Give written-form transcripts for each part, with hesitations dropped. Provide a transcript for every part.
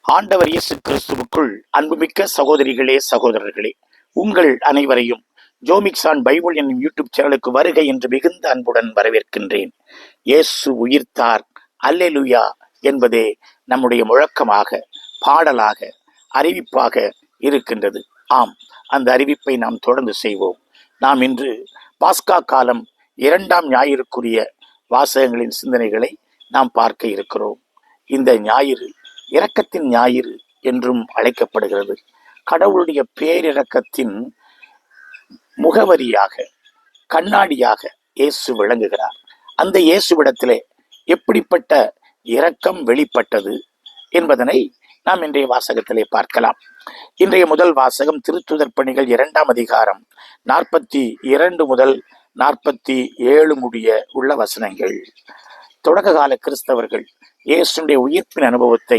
ஆண்டவர் இயேசு கிறிஸ்துவுக்குள் அன்புமிக்க சகோதரிகளே, சகோதரர்களே, உங்கள் அனைவரையும் ஜோமிக்ஸான் பைபிள் என்னும் யூடியூப் சேனலுக்கு வருகை என்று மிகுந்த அன்புடன் வரவேற்கின்றேன். இயேசு உயிர்த்தார், அல்லேலூயா என்பதே நம்முடைய முழக்கமாக, பாடலாக, அறிவிப்பாக இருக்கின்றது. ஆம், அந்த அறிவிப்பை நாம் தொடர்ந்து செய்வோம். நாம் இன்று பாஸ்கா காலம் 2ஆம் ஞாயிறுக்குரிய வாசகங்களின் சிந்தனைகளை நாம் பார்க்க இருக்கிறோம். இந்த ஞாயிறு இரக்கத்தின் ஞாயிறு என்றும் அழைக்கப்படுகிறது. கடவுளுடைய பேரிரக்கத்தின் முகவரியாக, கண்ணாடியாக இயேசு விளங்குகிறார். அந்த இயேசுவிடத்திலே எப்படிப்பட்ட இரக்கம் வெளிப்பட்டது என்பதனை நாம் இன்றைய வாசகத்திலே பார்க்கலாம். இன்றைய முதல் வாசகம் திருத்துதர் பணிகள் 2ஆம் அதிகாரம் 42 முதல் 47 முடிய உள்ள வசனங்கள். தொடக்க கால கிறிஸ்தவர்கள் இயேசுடைய உயிர்ப்பின் அனுபவத்தை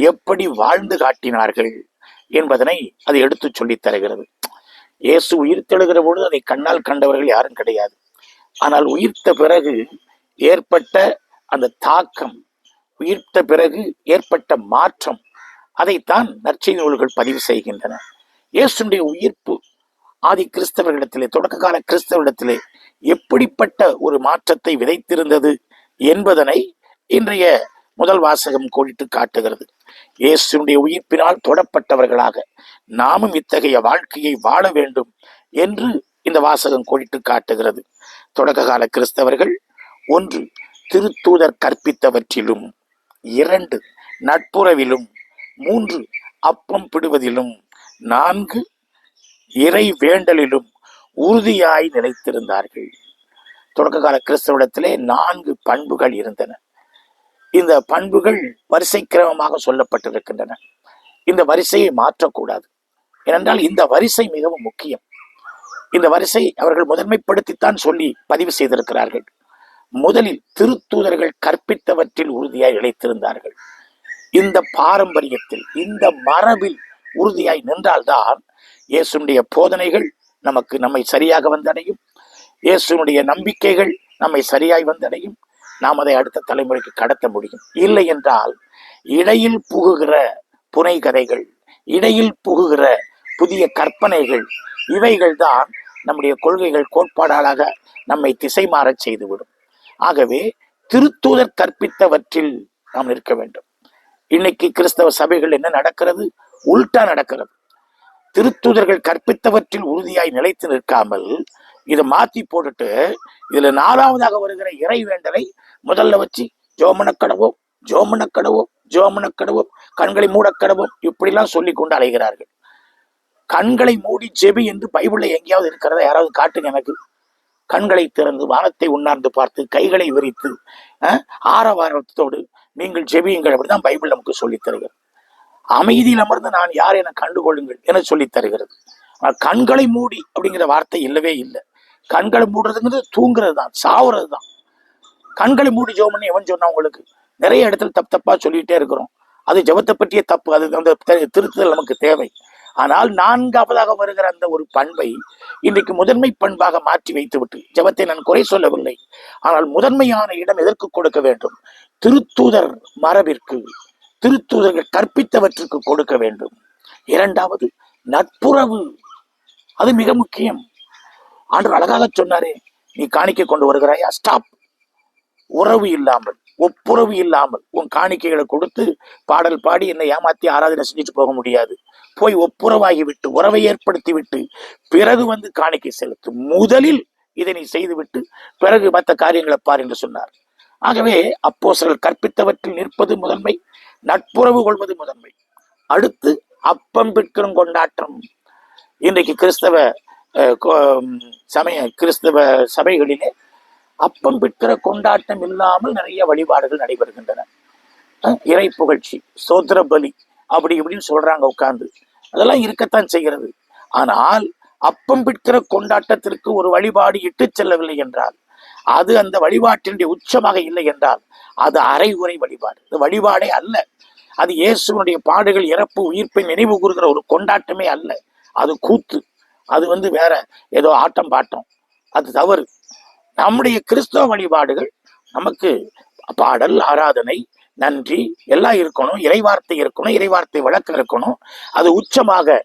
எப்படி வாழ்ந்து காட்டினார்கள் என்பதனை அது எடுத்து சொல்லித் தருகிறது. இயேசு உயிர்த்தெழுகிற பொழுது அதை கண்ணால் கண்டவர்கள் யாரும் கிடையாது. ஆனால் உயிர்த்த பிறகு ஏற்பட்ட அந்த தாக்கம், உயிர்த்த பிறகு ஏற்பட்ட மாற்றம், அதைத்தான் நற்செய்தி நூல்கள் பதிவு செய்கின்றன. இயேசுடைய உயிர்ப்பு ஆதி கிறிஸ்தவர்களிடத்திலே, தொடக்க கால கிறிஸ்தவரிடத்திலே எப்படிப்பட்ட ஒரு மாற்றத்தை விதைத்திருந்தது என்பதனை இன்றைய முதல் வாசகம் கோடிட்டு காட்டுகிறது. இயேசுடைய உயிர்ப்பினால் தொடப்பட்டவர்களாக நாமும் இத்தகைய வாழ்க்கையை வாழ வேண்டும் என்று இந்த வாசகம் கோடிட்டு காட்டுகிறது. தொடக்க கால கிறிஸ்தவர்கள் 1. திருத்தூதர் கற்பித்தவற்றிலும், 2. நட்புறவிலும், 3. அப்பம் பிடுவதிலும், 4. இறை வேண்டலிலும் உறுதியாய் நிலைத்திருந்தார்கள். தொடக்க கால கிறிஸ்தவத்திலே 4 பண்புகள் இருந்தன. இந்த பண்புகள் வரிசை கிரமமாக சொல்லப்பட்டிருக்கின்றன. இந்த வரிசையை மாற்றக்கூடாது. ஏனென்றால் இந்த வரிசை மிகவும் முக்கியம். இந்த வரிசை அவர்கள் முதன்மைப்படுத்தித்தான் சொல்லி பதிவு செய்திருக்கிறார்கள். முதலில் திருத்தூதர்கள் கற்பித்தவற்றில் உறுதியாய் நிலைத்திருந்தார்கள். இந்த பாரம்பரியத்தில், இந்த மரபில் உறுதியாய் நின்றால்தான் இயேசுடைய போதனைகள் நம்மை சரியாக வந்தடையும். இயேசுனுடைய நம்பிக்கைகள் நம்மை சரியாய் வந்தடையும். நாம் அதை அடுத்த தலைமுறைக்கு கடத்த முடியும். இல்லை என்றால் இடையில் புகுகிற புனை கதைகள், இடையில் புகுகிற புதிய கற்பனைகள், இவைகள் தான் நம்முடைய கொள்கைகள், கோட்பாடாளாக நம்மை திசை மாறச் செய்துவிடும். ஆகவே திருத்தூதர் கற்பித்தவற்றில் நாம் நிற்க வேண்டும். இன்னைக்கு கிறிஸ்தவ சபைகள் என்ன நடக்கிறது? உல்டா நடக்கிறது. திருத்தூதர்கள் கற்பித்தவற்றில் உறுதியாய் நிலைத்து நிற்காமல் இதை மாத்தி போட்டுட்டு இதுல 4வதாக வருகிற இறை வேண்டலை முதல்ல வச்சு ஜோமனக்கடவோம், ஜோமனக்கடவோம், ஜோமனக்கடவோம், கண்களை மூடக்கடவோம், இப்படிலாம் சொல்லி கொண்டு அலைகிறார்கள். கண்களை மூடி ஜெபி என்று பைபிள்ல எங்கேயாவது இருக்கிறதா? யாராவது காட்டுங்க எனக்கு. கண்களை திறந்து வானத்தை உண்ணார்ந்து பார்த்து கைகளை விரித்து ஆரவாரத்தோடு நீங்கள் ஜெபியுங்கள், அப்படிதான் பைபிள் நமக்கு சொல்லித் தருகிறது. அமைதியில் அமர்ந்து நான் யார் என கண்டுகொள்ளுங்கள் என சொல்லித் தருகிறது. கண்களை மூடி அப்படிங்கிற வார்த்தை இல்லவே இல்லை. கண்களை மூடுறதுங்கிறது தூங்குறது தான், சாவுறது தான். கண்களை மூடி ஜெபம் பண்ணி எவன் சொன்னா? உங்களுக்கு நிறைய இடத்துல தப்பா சொல்லிட்டே இருக்கிறோம். அது ஜெபத்தை பற்றிய தப்பு. அது அந்த திருத்துதல் நமக்கு தேவை. ஆனால் 4வதாக வருகிற அந்த ஒரு பண்பை இன்றைக்கு முதன்மை பண்பாக மாற்றி வைத்து விட்டு, ஜெபத்தை நான் குறை சொல்லவில்லை, ஆனால் முதன்மையான இடம் எதற்கு கொடுக்க வேண்டும்? திருத்தூதர் மரபிற்கு, திருத்தூதர்கள் கற்பித்தவற்றுக்கு கொடுக்க வேண்டும். 2வது நட்புறவு, அது மிக முக்கியம். ஆண்டவர் அழகாக சொன்னாரே, நீ காணிக்கை கொண்டு வருகிறாயா? ஸ்டாப். உறவு இல்லாமல், ஒப்புரவு இல்லாமல் உன் காணிக்கைகளை கொடுத்து பாடல் பாடி என்னை ஏமாத்தி ஆராதனை செஞ்சுட்டு போக முடியாது. போய் ஒப்புரவாகி விட்டு, உறவை ஏற்படுத்தி விட்டு பிறகு வந்து காணிக்கை செலுத்து. முதலில் இதை நீ செய்துவிட்டு பிறகு மற்ற காரியங்களை பார் என்று சொன்னார். ஆகவே அப்போஸ்தலர்கள் கற்பித்தவற்றில் நிற்பது முதன்மை, நட்புறவு கொள்வது முதன்மை. அடுத்து அப்பம் பிற்கும் கொண்டாட்டம். இன்றைக்கு கிறிஸ்தவ சபைகளிலே அப்பம் பிற்கிற கொண்டாட்டம் இல்லாமல் நிறைய வழிபாடுகள் நடைபெறுகின்றன. இறை புகழ்ச்சி, சோத்திர பலி, அப்படி இப்படின்னு சொல்றாங்க உட்கார்ந்து. அதெல்லாம் இருக்கத்தான் செய்கிறது. ஆனால் அப்பம் பிற்கிற கொண்டாட்டத்திற்கு ஒரு வழிபாடு இட்டு செல்லவில்லை என்றால், அது அந்த வழிபாட்டினுடைய உச்சமாக இல்லை என்றால், அது அரைகுறை வழிபாடு. அது வழிபாடே அல்ல. அது இயேசுனுடைய பாடுகள், இறப்பு, உயிர்ப்பை நினைவு கூறுகிற ஒரு கொண்டாட்டமே அல்ல. அது கூத்து. அது வேற ஏதோ ஆட்டம் பாட்டம். அது தவறு. நம்முடைய கிறிஸ்தவ வழிபாடுகள் நமக்கு பாடல், ஆராதனை, நன்றி எல்லாம் இருக்கணும், இறைவார்த்தை இருக்கணும், இறைவார்த்தை விளக்கம் இருக்கணும். அது உச்சமாக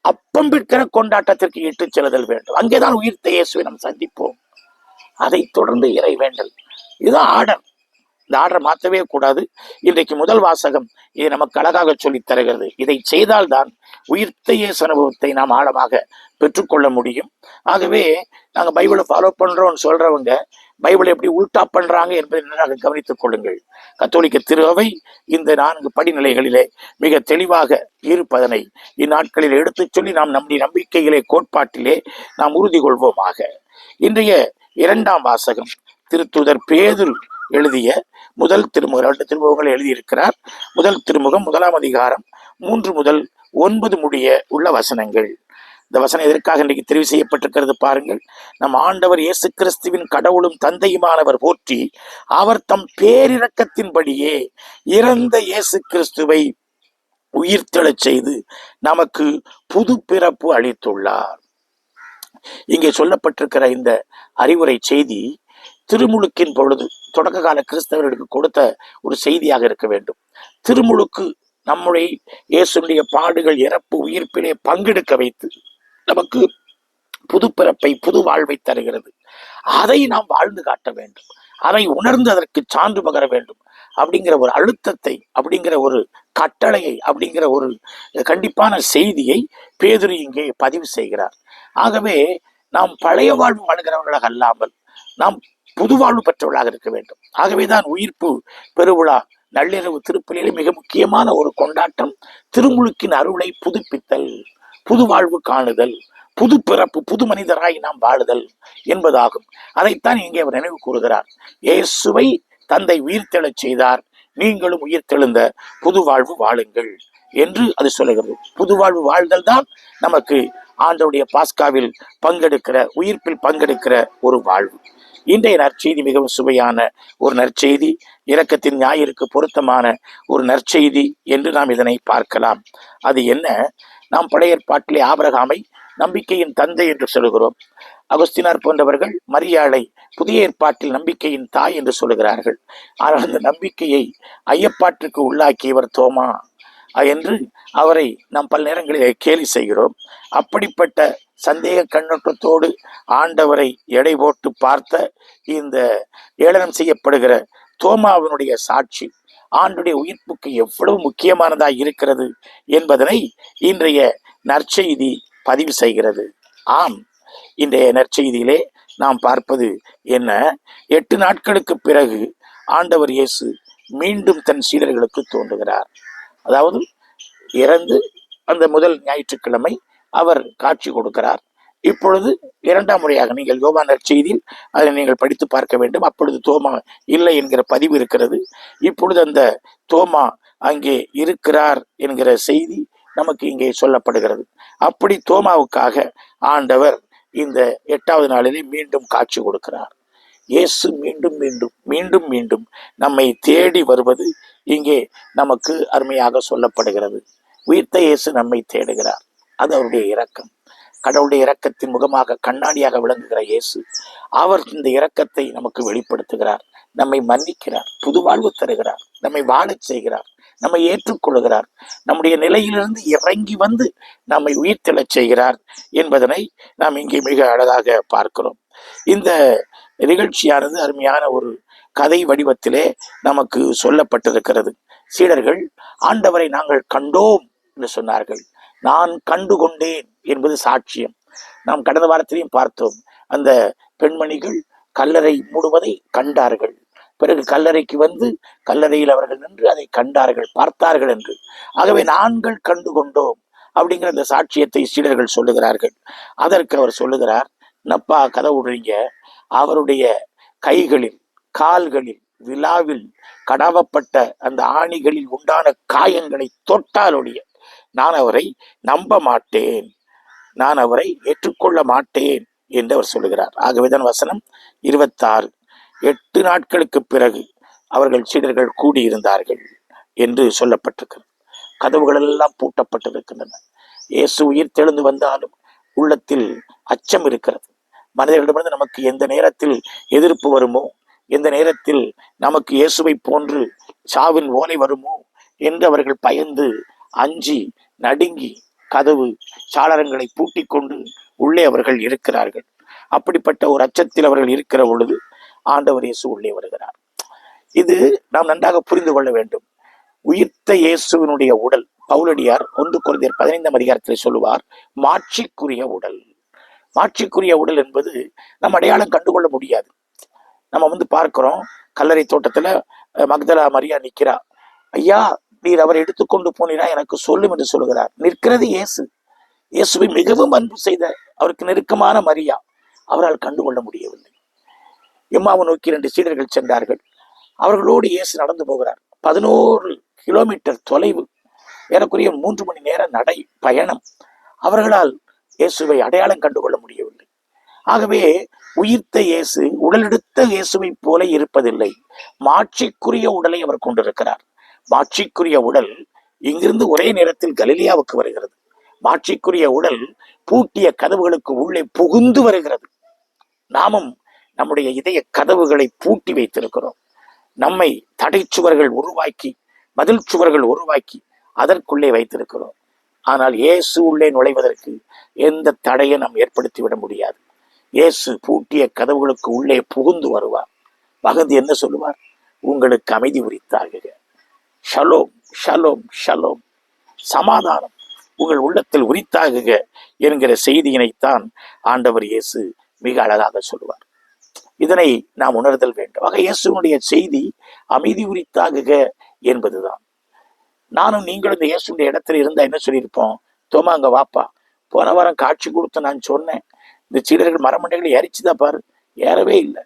அப்பம் பிற்கிற கொண்டாட்டத்திற்கு இட்டுச் செல்லுதல் வேண்டும். அங்கேதான் உயிர்த்த இயேசுவை நாம் சந்திப்போம். அதை தொடர்ந்து இறை வேண்டல். இதுதான் ஆர்டர். இந்த ஆர்டரை மாற்றவே கூடாது. இன்றைக்கு முதல் வாசகம் இதை நமக்கு அழகாக சொல்லித் தருகிறது. இதை செய்தால்தான் உயிர்த்த இயேசு அனுபவத்தை நாம் ஆழமாக பெற்றுக்கொள்ள முடியும். ஆகவே நாங்கள் பைபிளை ஃபாலோ பண்றோம்னு சொல்றவங்க பைபிளை எப்படி உல்டா பண்றாங்க என்பதை நன்றாக கவனித்துக் கொள்ளுங்கள். கத்தோலிக்க திருவை இந்த 4 படிநிலைகளிலே மிக தெளிவாக இருப்பதனை இந்நாட்களில் எடுத்துச் சொல்லி நாம் நம்முடைய நம்பிக்கையிலே கோட்பாட்டிலே நாம் உறுதி கொள்வோமாக. இன்றைய 2ஆம் வாசகம் திருத்தூதர் பேதுரு எழுதிய முதல் திருமுகம். 2 திருமுகங்களை எழுதியிருக்கிறார். முதல் திருமுகம் 1ஆம் அதிகாரம் 3 முதல் 9 முடிய உள்ள வசனங்கள். இந்த வசனம் எதற்காக இன்றைக்கு தெரிவு செய்யப்பட்டிருக்கிறது பாருங்கள். நம் ஆண்டவர் இயேசு கிறிஸ்துவின் கடவுளும் தந்தையுமானவர் போற்றி அவர் தம் பேரிரக்கத்தின்படியே இறந்த இயேசு கிறிஸ்துவை உயிர்த்தெழச் செய்து நமக்கு புது பிறப்பு அளித்துள்ளார். இங்கே சொல்லப்பட்டிருக்கிற இந்த அறிவுரை செய்தி திருமுழுக்கின் பொழுது தொடக்க கால கிறிஸ்தவர்களுக்கு கொடுத்த ஒரு செய்தியாக இருக்க வேண்டும். திருமுழுக்கு நம்முடைய இயேசுடைய பாடுகள், இறப்பு, உயிர்ப்பிலே பங்கெடுக்க வைத்து நமக்கு புது பிறப்பை, புது வாழ்வை தருகிறது. அதை நாம் வாழ்ந்து காட்ட வேண்டும். அதை உணர்ந்து அதற்கு சான்று பகர வேண்டும் அப்படிங்கிற ஒரு அழுத்தத்தை, அப்படிங்கிற ஒரு கட்டளையை, அப்படிங்கிற ஒரு கண்டிப்பான செய்தியை பேதுரு இங்கே பதிவு செய்கிறார். ஆகவே நாம் பழைய வாழ்வு வாழ்கிறவர்களாக அல்லாமல் நாம் புது வாழ்வு பெற்றவர்களாக இருக்க வேண்டும். ஆகவேதான் உயிர்ப்பு பெருவிழா நள்ளிரவு திருப்பலியிலே மிக முக்கியமான ஒரு கொண்டாட்டம் திருமுழுக்கின் அருளை புதுப்பித்தல், புது வாழ்வு காணுதல், புது பிறப்பு, புது மனிதராய் நாம் வாழுதல் என்பதாகும். அதைத்தான் இங்கே அவர் நினைவு கூறுகிறார். இயேசுவை தந்தை உயிர்த்தெழச் செய்தார், நீங்களும் உயிர்த்தெழுந்த புது வாழ்வு வாழுங்கள் என்று அது சொல்லுகிறது. புது வாழ்வு வாழ்தல் தான் நமக்கு ஆண்டவருடைய பாஸ்காவில் பங்கெடுக்கிற, உயிர்ப்பில் பங்கெடுக்கிற ஒரு வாழ்வு. இன்றைய நற்செய்தி மிகவும் சுவையான ஒரு நற்செய்தி, இரக்கத்தின் ஞாயிற்கு பொருத்தமான ஒரு நற்செய்தி என்று நாம் இதனை பார்க்கலாம். அது என்ன? நாம் பழைய ஏற்பாட்டிலே ஆபிரகாமை நம்பிக்கையின் தந்தை என்று சொல்கிறோம். அகஸ்தினார் போன்றவர்கள் மரியாளை புதிய ஏற்பாட்டில் நம்பிக்கையின் தாய் என்று சொல்லுகிறார்கள். ஆனால் அந்த நம்பிக்கையை ஐயப்பாட்டிற்கு உள்ளாக்கியவர் தோமா என்று அவரை நாம் பல நேரங்களிலே கேலி செய்கிறோம். அப்படிப்பட்ட சந்தேக கண்ணோட்டத்தோடு ஆண்டவரை எடை போட்டு பார்த்த இந்த ஏளனம் செய்யப்படுகிற தோமாவினுடைய சாட்சி ஆண்டுடைய உயிர்ப்புக்கு எவ்வளவு முக்கியமானதாக இருக்கிறது என்பதனை இன்றைய நற்செய்தி பதிவு செய்கிறது. ஆம், இன்றைய நற்செய்தியிலே நாம் பார்ப்பது என்ன? 8 நாட்களுக்கு பிறகு ஆண்டவர் இயேசு மீண்டும் தன் சீடர்களுக்கு தோன்றுகிறார். அதாவது இறந்து அந்த முதல் ஞாயிற்றுக்கிழமை அவர் காட்சி கொடுக்கிறார். இப்பொழுது 2ஆம் முறையாக நீங்கள் யோவான் நற்செய்தியில் அதை நீங்கள் படித்து பார்க்க வேண்டும். அப்பொழுது தோமா இல்லை என்கிற பதிவு இருக்கிறது. இப்பொழுது அந்த தோமா அங்கே இருக்கிறார் என்கிற செய்தி நமக்கு இங்கே சொல்லப்படுகிறது. அப்படி தோமாவுக்காக ஆண்டவர் இந்த 8வது நாளிலே மீண்டும் காட்சி கொடுக்கிறார். இயேசு மீண்டும் மீண்டும் மீண்டும் மீண்டும் நம்மை தேடி வருவது இங்கே நமக்கு அருமையாக சொல்லப்படுகிறது. உயிர்த்த இயேசு நம்மை தேடுகிறார். அது அவருடைய இரக்கம். கடவுளுடைய இரக்கத்தின் முகமாக கண்ணாடியாக விளங்குகிற இயேசு அவர் இந்த இரக்கத்தை நமக்கு வெளிப்படுத்துகிறார். நம்மை மன்னிக்கிறார், புது வாழ்வு தருகிறார், நம்மை வாழச் செய்கிறார், நம்மை ஏற்றுக்கொள்கிறார், நம்முடைய நிலையிலிருந்து இறங்கி வந்து நம்மை உயிர்த்தெழச் செய்கிறார் என்பதனை நாம் இங்கே மிக அழகாக பார்க்கிறோம். இந்த நிகழ்ச்சியானது அருமையான ஒரு கதை வடிவத்திலே நமக்கு சொல்லப்பட்டிருக்கிறது. சீடர்கள் ஆண்டவரை நாங்கள் கண்டோம் என்று சொன்னார்கள். நான் கண்டு கொண்டேன் என்பது சாட்சியம். நாம் கடந்த வாரத்திலையும் பார்த்தோம். அந்த பெண்மணிகள் கல்லறை மூடுவதை கண்டார்கள். பிறகு கல்லறைக்கு வந்து கல்லறையில் அவர்கள் நின்று அதை கண்டார்கள், பார்த்தார்கள் என்று. ஆகவே நாங்கள் கண்டு கொண்டோம் அப்படிங்கிற அந்த சாட்சியத்தை சீடர்கள் சொல்லுகிறார்கள். அதற்கு அவர் சொல்லுகிறார், நப்பா கதை விடுறீங்க, அவருடைய கைகளில், கால்களில், விழாவில் கடாவப்பட்ட அந்த ஆணிகளில் உண்டான காயங்களை தொட்டாலொழிய நான் அவரை நம்ப மாட்டேன், நான் அவரை ஏற்றுக்கொள்ள மாட்டேன் என்று அவர் சொல்லுகிறார். ஆகவேதான் வசனம் 26, 8 நாட்களுக்கு பிறகு அவர்கள் சீடர்கள் கூடியிருந்தார்கள் என்று சொல்லப்பட்டிருக்கிறது. கதவுகள் எல்லாம் பூட்டப்பட்டிருக்கின்றன. இயேசு உயிர் தெழுந்து வந்தாலும் உள்ளத்தில் அச்சம் இருக்கிறது. மனிதர்களிடமிருந்து நமக்கு எந்த நேரத்தில் எதிர்ப்பு வருமோ, எந்த நேரத்தில் நமக்கு இயேசுவை போன்று சாவின் ஓலை வருமோ என்று அவர்கள் பயந்து அஞ்சி நடுங்கி கதவு சாளரங்களை பூட்டி கொண்டு உள்ளே அவர்கள் இருக்கிறார்கள். அப்படிப்பட்ட ஒரு அச்சத்தில் அவர்கள் இருக்கிற பொழுது ஆண்டவர் இயேசு உள்ளே வருகிறார். இது நாம் நன்றாக புரிந்து கொள்ள வேண்டும். உயிர்த்த இயேசுவினுடைய உடல், பவுலடியார் 1 கொரிந்தியர் 15 அதிகாரத்தில் சொல்லுவார், மாட்சிக்குரிய உடல். மாட்சிக்குரிய உடல் என்பது நம்ம அடையாளம் கண்டுகொள்ள முடியாது. நம்ம பார்க்கிறோம், கல்லறை தோட்டத்துல மக்தலா மரியா நிக்கிறா. ஐயா, நீர் அவரை எடுத்துக்கொண்டு போனீரா, எனக்கு சொல்லும் என்று சொல்லுகிறார். நிற்கிறது இயேசு. இயேசுவை மிகவும் அன்பு செய்த அவருக்கு நெருக்கமான மரியா. அவரால் கண்டுகொள்ள முடியவில்லை. எம்மாவை நோக்கி 2 சீடர்கள் சென்றார்கள். அவர்களோடு இயேசு நடந்து போகிறார். 11 கிலோமீட்டர் தொலைவு, ஏறக்குறைய 3 மணி நேர நடை பயணம். அவர்களால் இயேசுவை அடையாளம் கண்டுகொள்ள முடியவில்லை. ஆகவே உயிர்த்த இயேசு உடலெடுத்த இயேசுவை போல இருப்பதில்லை. மாட்சிக்குரிய உடலை அவர் கொண்டிருக்கிறார். மாட்சிக்குரிய உடல் இங்கிருந்து ஒரே நேரத்தில் கலிலியாவுக்கு வருகிறது. மாட்சிக்குரிய உடல் பூட்டிய கதவுகளுக்கு உள்ளே புகுந்து வருகிறது. நாமும் நம்முடைய இதய கதவுகளை பூட்டி வைத்திருக்கிறோம். நம்மை தடை சுவர்கள் உருவாக்கி, மதில் சுவர்கள் உருவாக்கி அதற்குள்ளே வைத்திருக்கிறோம். ஆனால் இயேசு உள்ளே நுழைவதற்கு எந்த தடையை நாம் ஏற்படுத்திவிட முடியாது. இயேசு பூட்டிய கதவுகளுக்கு உள்ளே புகுந்து வருவார். பகந்து என்ன சொல்லுவார்? உங்களுக்கு அமைதி உரித்தாகுக, ஷலோம் ஷலோம் ஷலோம், சமாதானம் உங்கள் உள்ளத்தில் உரித்தாகுக என்கிற செய்தியினைத்தான் ஆண்டவர் இயேசு மிக அழகாக சொல்லுவார். இதனை நாம் உணர்தல் வேண்டும். ஆக இயேசுனுடைய செய்தி அமைதி உரித்தாகுக என்பதுதான். நானும் நீங்களும் இந்த இயேசுடைய இடத்துல இருந்தா என்ன சொல்லியிருப்போம்? தோமா, அங்க வாப்பா, போன வாரம் காட்சி கொடுத்து நான் சொன்னேன், இந்த சீடர்கள் மரமண்டைகளை ஏறிச்சுதான் பாரு, ஏறவே இல்லை.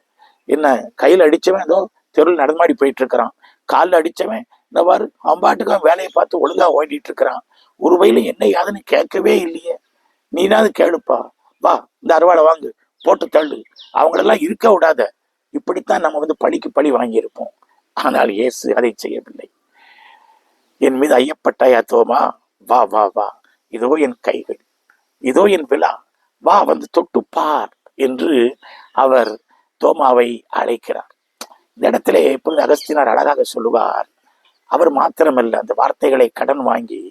என்ன கையில் அடிச்சவன் ஏதோ தெருவில் நடமாடி போயிட்டு இருக்கிறான், காலில் அடிச்சவன் இந்த பாரு அவன் பாட்டுக்கு அவன் வேலையை பார்த்து ஒழுங்கா ஓடிட்டு இருக்கிறான். ஒரு வயல என்ன யாதுன்னு கேட்கவே இல்லையே, நீனாவது கேளுப்பா, வா இந்த அறுவாடை வாங்கு, போட்டு தள்ளு, அவங்களெல்லாம் இருக்க விடாத. இப்படித்தான் நம்ம பழிக்கு பழி வாங்கியிருப்போம். ஆனால் இயேசு அதை செய்யவில்லை. என் மீது ஐயப்பட்டாயா தோமா, வா வா வா, இதோ என் கைகள், இதோ என் விழா, வா தொட்டு பார் என்று அவர் தோமாவை அழைக்கிறார். இந்த இடத்திலே இப்பொழுது அகஸ்தினார் அழகாக சொல்லுவார். அவர் மாத்திரமல்ல, அந்த வார்த்தைகளை கடன் வாங்கி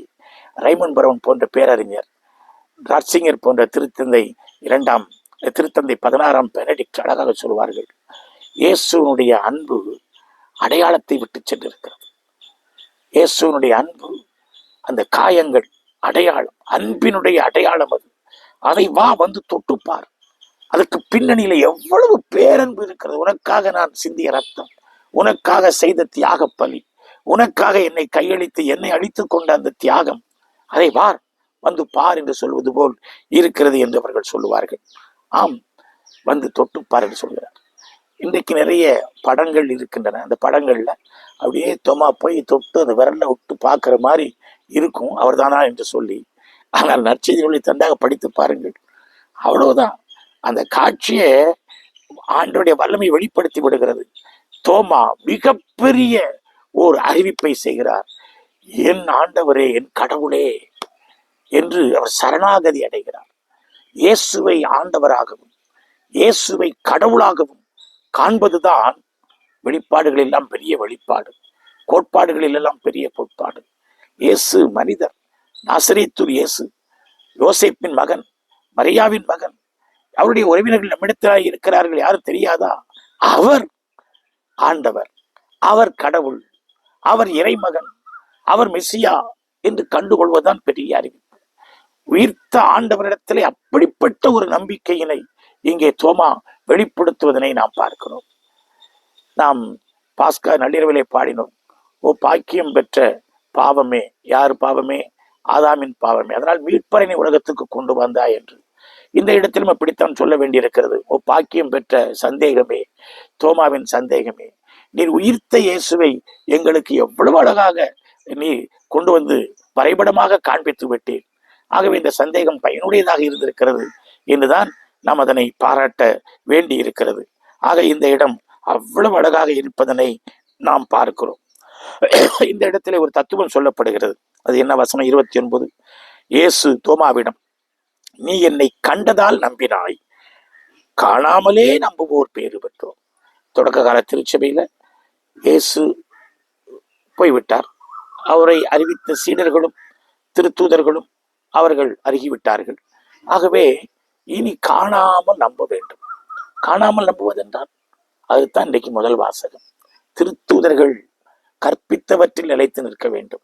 ரைமன் பரவன் போன்ற பேரறிஞர், ராட்சிங்கர் போன்ற திருத்தந்தை 16ஆம் பெனடிக்ட் அழகாக சொல்வார்கள். இயேசுனுடைய அன்பு அடையாளத்தை விட்டு சென்றிருக்கிறது. இயேசுனுடைய அன்பு, அந்த காயங்கள் அடையாளம், அன்பினுடைய அடையாளம் அது. அதை வா தொட்டுப்பார். அதுக்கு பின்னணியில எவ்வளவு பேரன்பு இருக்கிறது. உனக்காக நான் சிந்திய ரத்தம், உனக்காக செய்த தியாக பலி, உனக்காக என்னை கையளித்து என்னை அழித்துக் கொண்ட அந்த தியாகம், அதை வார் பார் என்று சொல்வது போல் இருக்கிறது என்று அவர்கள் சொல்லுவார்கள். ஆம், தொட்டுப்பார் என்று சொல்கிறார். இன்றைக்கு நிறைய படங்கள் இருக்கின்றன. அந்த படங்கள்ல அப்படியே தோமா போய் தொட்டு அந்த விரல்ல விட்டு பார்க்கிற மாதிரி இருக்கும், அவர் தானா என்று சொல்லி. ஆனால் நற்செய்திகளை தந்தாக படித்து பாருங்கள், அவ்வளவுதான். அந்த காட்சியை ஆண்டவருடைய வல்லமை வெளிப்படுத்தி விடுகிறது. தோமா மிகப்பெரிய ஒரு அறிவிப்பை செய்கிறார். என் ஆண்டவரே, என் கடவுளே என்று அவர் சரணாகதி அடைகிறார். இயேசுவை ஆண்டவராகவும் இயேசுவை கடவுளாகவும் காண்பதுதான் வெளிப்பாடுகள் எல்லாம் பெரிய வெளிப்பாடு, கோட்பாடுகளில் எல்லாம் பெரிய கோட்பாடு. இயேசு மனிதர், நாசரேத்தூர் இயேசு, யோசேப்பின் மகன், மரியாவின் மகன். அவருடைய உறவினர்கள் நம்மிடத்தில் இருக்கிறார்கள், யாரும் தெரியாதா? அவர் ஆண்டவர், அவர் கடவுள், அவர் இறைமகன், அவர் மெசியா என்று கண்டுகொள்வதுதான் பெரிய அறிவிப்பு. உயிர்த்த ஆண்டவரிடத்திலே அப்படிப்பட்ட ஒரு நம்பிக்கையினை இங்கே தோமா வெளிப்படுத்துவதனை நாம் பார்க்கிறோம். நாம் பாஸ்கா நள்ளிரவிலே பாடினோம், ஓ பாக்கியம் பெற்ற பாவமே. யார் பாவமே? ஆதாமின் பாவமே. அதனால் மீட்பரனை உலகத்துக்கு கொண்டு வந்தாய் என்று இந்த இடத்திலும் அப்படித்தான் சொல்ல வேண்டியிருக்கிறது. ஓ பாக்கியம் பெற்ற சந்தேகமே, தோமாவின் சந்தேகமே, நீர் உயிர்த்த இயேசுவை எங்களுக்கு எவ்வளவு அழகாக நீ கொண்டு வரைபடமாக காண்பித்து விட்டீர். ஆகவே இந்த சந்தேகம் பயனுடையதாக இருந்திருக்கிறது என்றுதான் நாம் அதனை பாராட்ட வேண்டி இருக்கிறது. ஆக இந்த இடம் அவ்வளவு அழகாக இருப்பதனை நாம் பார்க்கிறோம். இந்த இடத்திலே ஒரு தத்துவம் சொல்லப்படுகிறது. அது என்ன? வசனம் 29. இயேசு தோமாவிடம், நீ என்னை கண்டதால் நம்பினாய், காணாமலே நம்புவோர் பேறு பெற்றோம். தொடக்க கால திருச்சபையில இயேசு போய்விட்டார். அவரை அறிவித்த சீடர்களும் திருத்தூதர்களும் அவர்கள் அருகிவிட்டார்கள். ஆகவே இனி காணாமல் நம்ப வேண்டும். காணாமல் நம்புவதென்றால் அதுதான் இன்றைக்கு முதல் வாசகம். திருத்தூதர்கள் கற்பித்தவற்றில் நிலைத்து நிற்க வேண்டும்.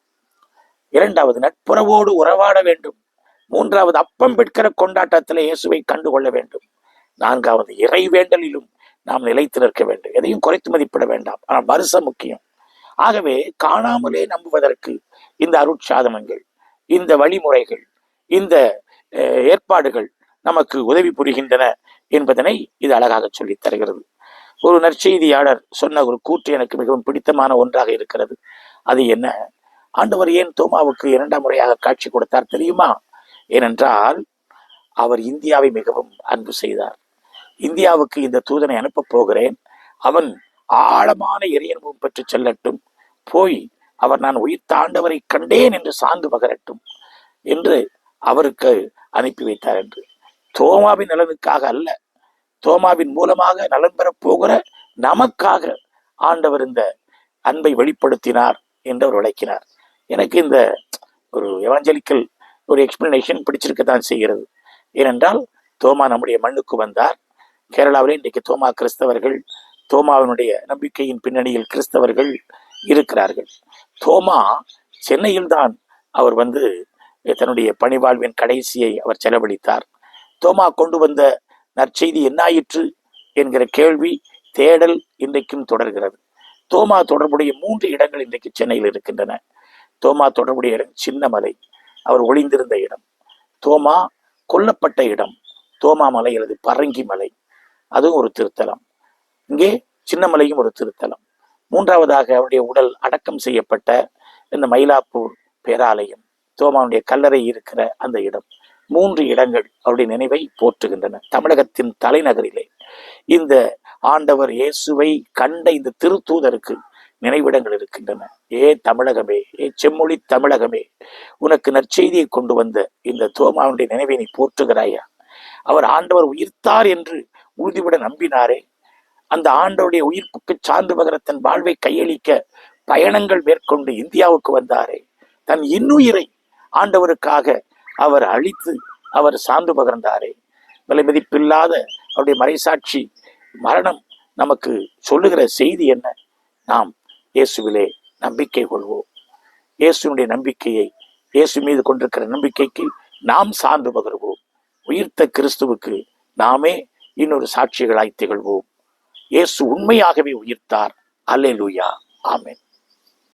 இரண்டாவது, நட்புறவோடு உறவாட வேண்டும். மூன்றாவது, அப்பம் பிற்கிற கொண்டாட்டத்தில் இயேசுவை கண்டுகொள்ள வேண்டும். நான்காவது, இறை வேண்டலிலும் நாம் நிலைத்து நிற்க வேண்டும். எதையும் குறைத்து மதிப்பிட வேண்டாம். ஆனால் வருஷம் முக்கியம். ஆகவே காணாமலே நம்புவதற்கு இந்த அருட்சாதனங்கள், இந்த வழிமுறைகள், இந்த ஏற்பாடுகள் நமக்கு உதவி புரிகின்றன என்பதனை இது அழகாக சொல்லித் தருகிறது. ஒரு நற்செய்தியாளர் சொன்ன ஒரு கூற்று எனக்கு மிகவும் பிடித்தமான ஒன்றாக இருக்கிறது. அது என்ன? ஆண்டவர் ஏன் தோமாவுக்கு 2ஆம் முறையாக காட்சி கொடுத்தார் தெரியுமா? ஏனென்றால் அவர் இந்தியாவை மிகவும் அன்பு செய்தார். இந்தியாவுக்கு இந்த தூதனை அனுப்ப போகிறேன், அவன் ஆழமான இறையனுபவம் பெற்று செல்லட்டும், போய் அவர் நான் உயிர்த்த ஆண்டவரை கண்டேன் என்று சான்று பகரட்டும் என்று அவருக்கு அனுப்பி வைத்தார் என்று. தோமாவின் நலனுக்காக அல்ல, தோமாவின் மூலமாக நலன் பெறப் போகிற நமக்காக ஆண்டவர் இந்த அன்பை வெளிப்படுத்தினார் என்று அவர் விளக்கினார். எனக்கு இந்த ஒரு எவாஞ்சலிக்கல் ஒரு எக்ஸ்பிளனேஷன் பிடிச்சிருக்கத்தான் செய்கிறது. ஏனென்றால் தோமா நம்முடைய மண்ணுக்கு வந்தார். கேரளாவிலே இன்றைக்கு தோமா கிறிஸ்தவர்கள், தோமாவினுடைய நம்பிக்கையின் பின்னணியில் கிறிஸ்தவர்கள் இருக்கிறார்கள். தோமா சென்னையில் தான் அவர் தன்னுடைய பணிவாழ்வின் கடைசியை அவர் செலவழித்தார். தோமா கொண்டு வந்த நற்செய்தி என்னாயிற்று என்கிற கேள்வி, தேடல் இன்றைக்கும் தொடர்கிறது. தோமா தொடர்புடைய 3 இடங்கள் இன்றைக்கு சென்னையில் இருக்கின்றன. தோமா தொடர்புடைய இடம் சின்னமலை, அவர் ஒளிந்திருந்த இடம். தோமா கொல்லப்பட்ட இடம் தோமா மலை அல்லது பரங்கி மலை, அதுவும் ஒரு திருத்தலம். இங்கே சின்னமலையும் ஒரு திருத்தலம். 3ஆவதாக அவருடைய உடல் அடக்கம் செய்யப்பட்ட இந்த மயிலாப்பூர் பேராலயம், தோமாவுடைய கல்லறை இருக்கிற அந்த இடம். 3 இடங்கள் அவருடைய நினைவை போற்றுகின்றன. தமிழகத்தின் தலைநகரிலே இந்த ஆண்டவர் இயேசுவை கண்ட இந்த திருத்தூதருக்கு நினைவிடங்கள் இருக்கின்றன. ஏ தமிழகமே, ஏ செம்மொழி தமிழகமே, உனக்கு நற்செய்தியை கொண்டு வந்த இந்த தோமாவுடைய நினைவை நீ போற்றுகிறாயா? அவர் ஆண்டவர் உயிர்த்தார் என்று உறுதிவிட நம்பினாரே, அந்த ஆண்டவருடைய உயிர்ப்புக்கு சார்ந்து பகர தன் வாழ்வை கையளிக்க பயணங்கள் மேற்கொண்டு இந்தியாவுக்கு வந்தாரே, தன் இன்னுயிரை ஆண்டவருக்காக அவர் அழித்து அவர் சார்ந்து பகர்ந்தாரே, விலை மதிப்பில்லாத அவருடைய மறைசாட்சி மரணம் நமக்கு சொல்லுகிற செய்தி என்ன? நாம் இயேசுவிலே நம்பிக்கை கொள்வோம். இயேசுனுடைய நம்பிக்கையை, இயேசு மீது கொண்டிருக்கிற நம்பிக்கைக்கு நாம் சார்ந்து பகர்வோம். உயிர்த்த கிறிஸ்துவுக்கு நாமே இன்னொரு சாட்சிகளாய் திகழ்வோம். இயேசு உண்மையாகவே உயிர்த்தார். அல்லேலூயா, ஆமென்.